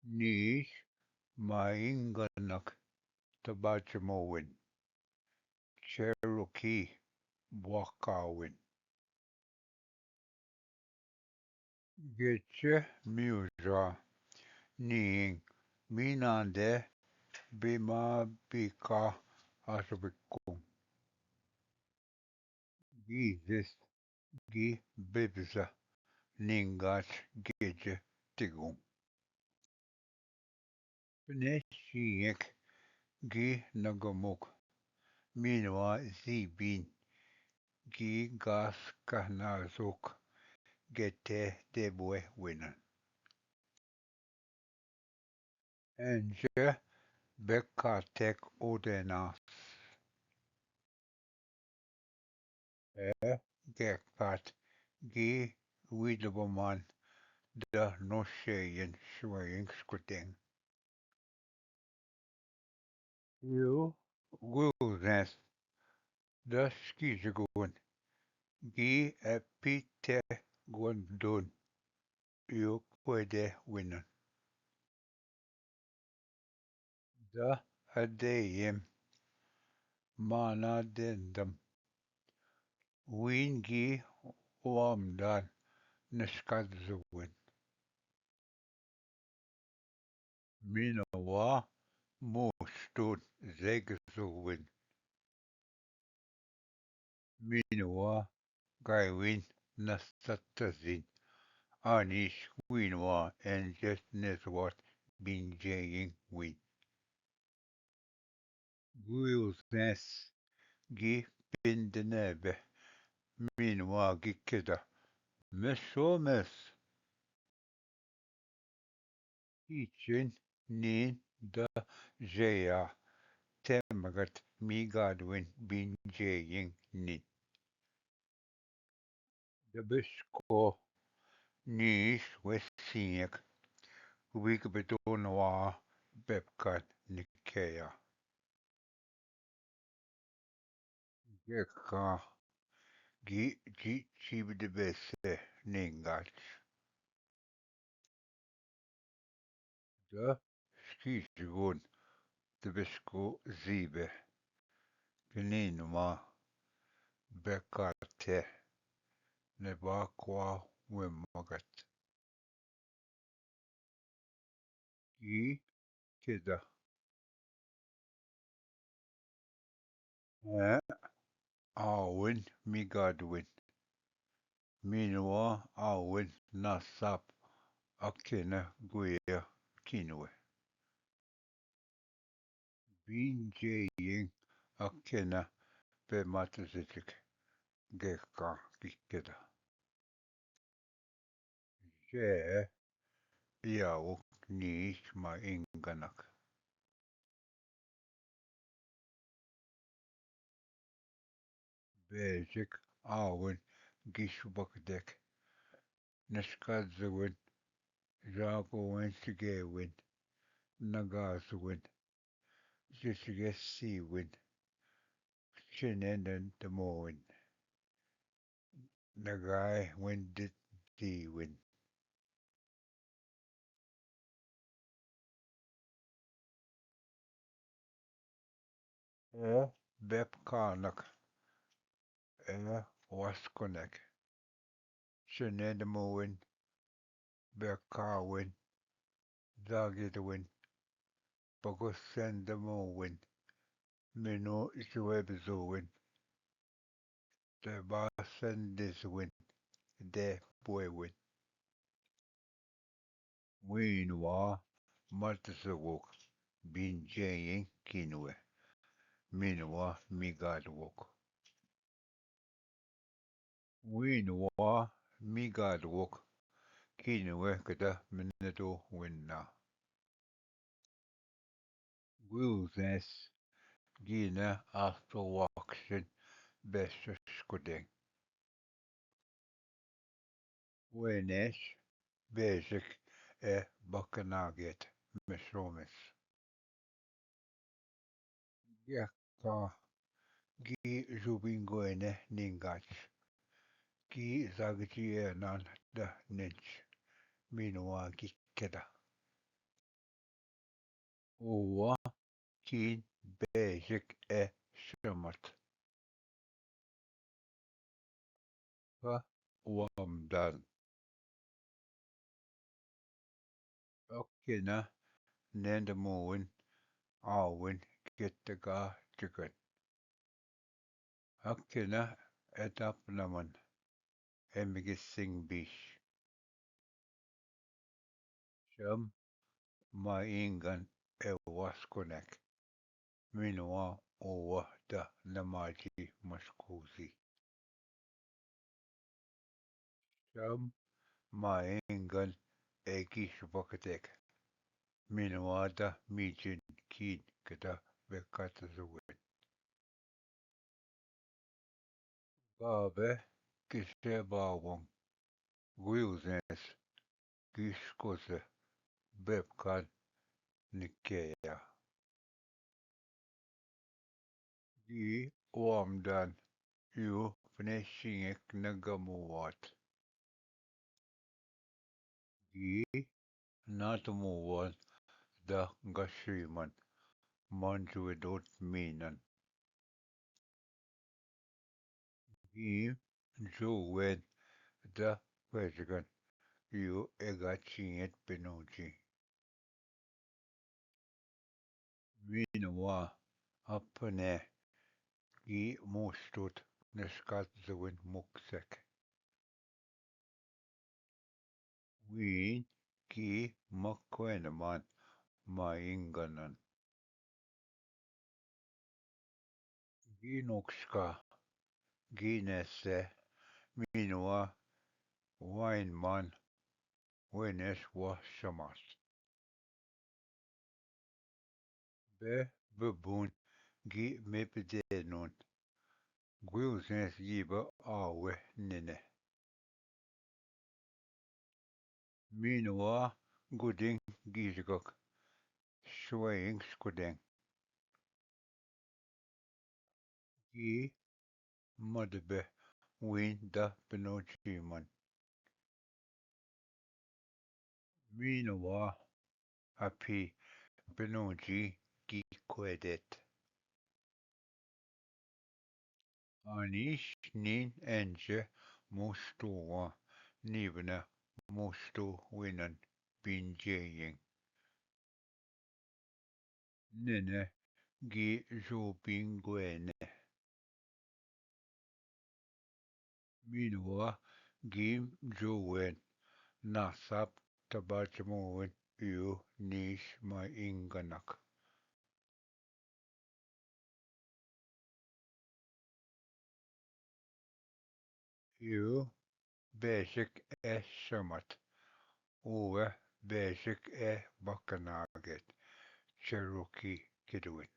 Ni mainganak tibaadjimowin, cherokee wakawin. Getche muja ning minande bima bika asabikung. Gizis gi bibza ningat geje tigum. Pneshiek gi nagamuk minwa zibin gi gas kahnazuk gete debwe winan. Enge bekatek odenas gekat gi widabaman da nosheyen shwaying skuting. You wilnes da skizagun gi epite gwandun you puede winan. Da adeyem mana dendam wingi wamdan neskadzawin. Minawa mustun zegzawin. Minawa gaiwin nasatazin. Anish winwa and just neswat binjaying win. Gwilsnes gi pindenebe. Minawa gikida. Mesomes. Ichin nin da jaya. Temagat migadwin binjaying nin. The bisko nish wesinek. Wikbetonoa bepkat nikea. Geka gi chibdebese ningat. Da skisgun the bisko zibe. Gninuma bekate nebakwa wimagat. Gi kida. Awin migadwin. Minwa awin nasap akina guya kinwe. Binjaying akina be matazitik geka gikida. Je yawuk nish ma inganak. Basic awin gishbakdek. Neskadzawin jagowin sigewin. Nagazawin. Jishgesiwin. Chinenden demowin. Nagai windit diwin. Bepkanak. Waskonek. Chinedemowin. Bekawin. Zagidwin. Bagosendemowin. Mino Zwebzowin. Tebasendiswin. De Buewin. Winwa Maltzawok. Binjaying Kinwe. Minwa Migadwok. Winwa Migadwok. Kinwe Kada Minedo Winna. Wilsnes Gina Afterwakshin Besskuding. Wenesh Basic Bakanaget Mesromis. Yakka Gi Jubinguene Ningach. Gi Zagjienan da Ninch. Minwa Gikeda. huwa kien basic xamat fa wamdan okkina nendamowin awin kittaga chicken okkina etapnaman emigissing bish sham maingan ewaskunek minwa huwa da namaġi maxkużi sham maingan egixboktek minwa da miġin kien keda bekkatżuwin Gabe kisebawon Wilsnes gishkose bebkan nikkeja gi wamdan ju fnexxinek nagamuwat gi natumuwan da gashiman manġwidot minan gi ġuwen da kweġgan ju egaċijiet pinuġi minwa appne gi mustut neskatżwin muksek win ki makkweneman ma inganan gi nokska gi nesse minwa Weinman wenes wa shamas be bebun gi mebdenun gwilsnes jiba awe nine minwa gudin gizgok shwaying skudeng gi madbe win da pinochiman minwa api pinochi gi kwedet Anish nin enje mustuwa nibna mustu winan binjeying nene gi jubingwene minwa gim juwen nasab tibaadjimowin ju nish ma inganak ju basic shamat uwe basic bakkanaget cherokee kidwin